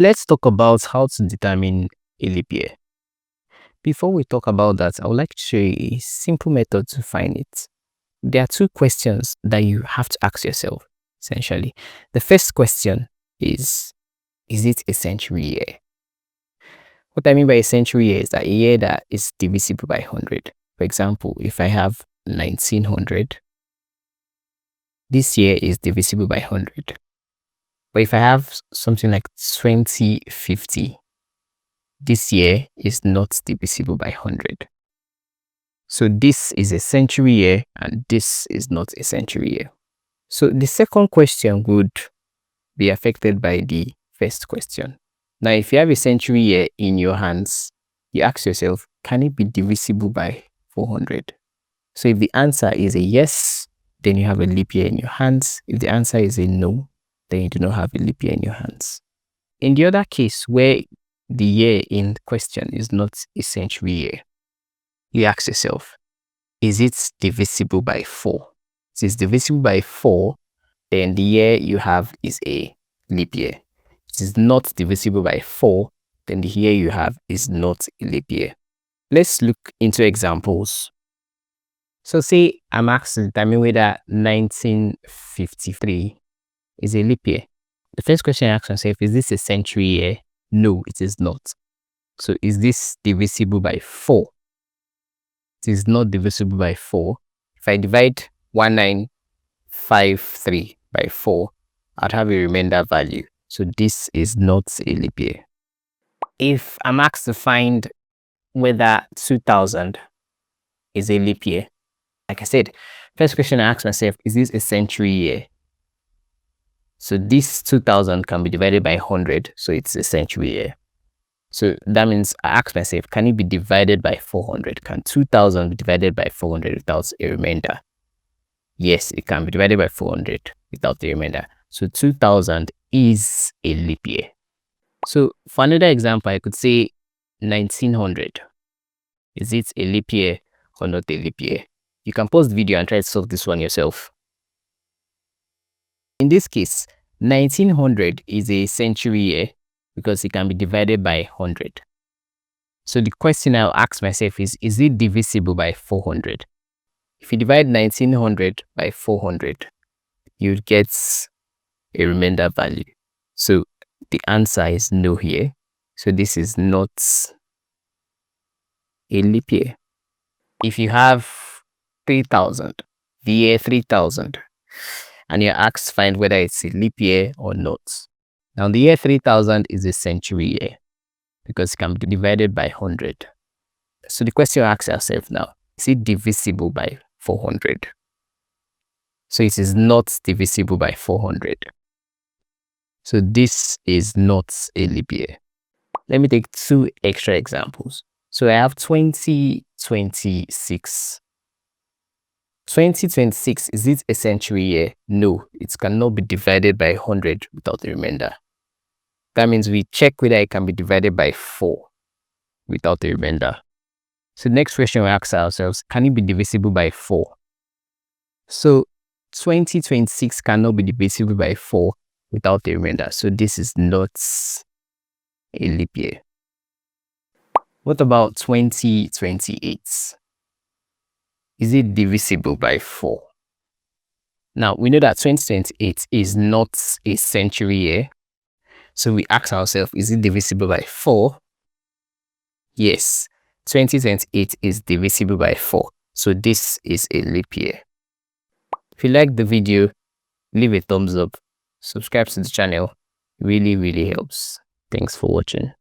Let's talk about how to determine a leap year. Before we talk about that, I would like to show you a simple method to find it. There are two questions that you have to ask yourself, essentially. The first question is it a century year? What I mean by a century year is that a year that is divisible by 100. For example, if I have 1900, this year is divisible by 100. But if I have something like 2050, this year is not divisible by 100. So this is a century year and this is not a century year. So the second question would be affected by the first question. Now, if you have a century year in your hands, you ask yourself, can it be divisible by 400? So if the answer is a yes, then you have a leap year in your hands. If the answer is a no, then you do not have a leap year in your hands. In the other case, where the year in question is not a century year, you ask yourself, is it divisible by 4? If it's divisible by 4, then the year you have is a leap year. If it is not divisible by 4, then the year you have is not a leap year. Let's look into examples. So say I'm asked to determine whether 1953 is a leap year. The first question I ask myself, is this a century year? No, it is not. So is this divisible by 4? It is not divisible by 4. If I divide 1953 by 4, I'd have a remainder value. So this is not a leap year. If I'm asked to find whether 2000 is a leap year, like I said, first question I ask myself, is this a century year? So this 2000 can be divided by 100, so it's a century year. So that means I ask myself, can it be divided by 400? Can 2000 be divided by 400 without a remainder? Yes, it can be divided by 400 without a remainder. So 2000 is a leap year. So for another example, I could say 1900. Is it a leap year or not a leap year? You can pause the video and try to solve this one yourself. In this case, 1900 is a century year because it can be divided by 100. So the question I'll ask myself is it divisible by 400? If you divide 1900 by 400, you'd get a remainder value. So the answer is no here. So this is not a leap year. If you have 3000, the year 3000, and you're asked to find whether it's a leap year or not. Now the year 3000 is a century year because it can be divided by 100. So the question you ask yourself now, is it divisible by 400? So it is not divisible by 400. So this is not a leap year. Let me take two extra examples. So I have 2026. 2026, is it a century year? No, it cannot be divided by 100 without a remainder. That means we check whether it can be divided by 4 without a remainder. So the next question we ask ourselves, can it be divisible by 4? So 2026 cannot be divisible by 4 without a remainder. So this is not a leap year. What about 2028? Is it divisible by 4? Now, we know that 2028 is not a century year. So we ask ourselves, is it divisible by 4? Yes, 2028 is divisible by 4. So this is a leap year. If you like the video, leave a thumbs up. Subscribe to the channel. Really, really helps. Thanks for watching.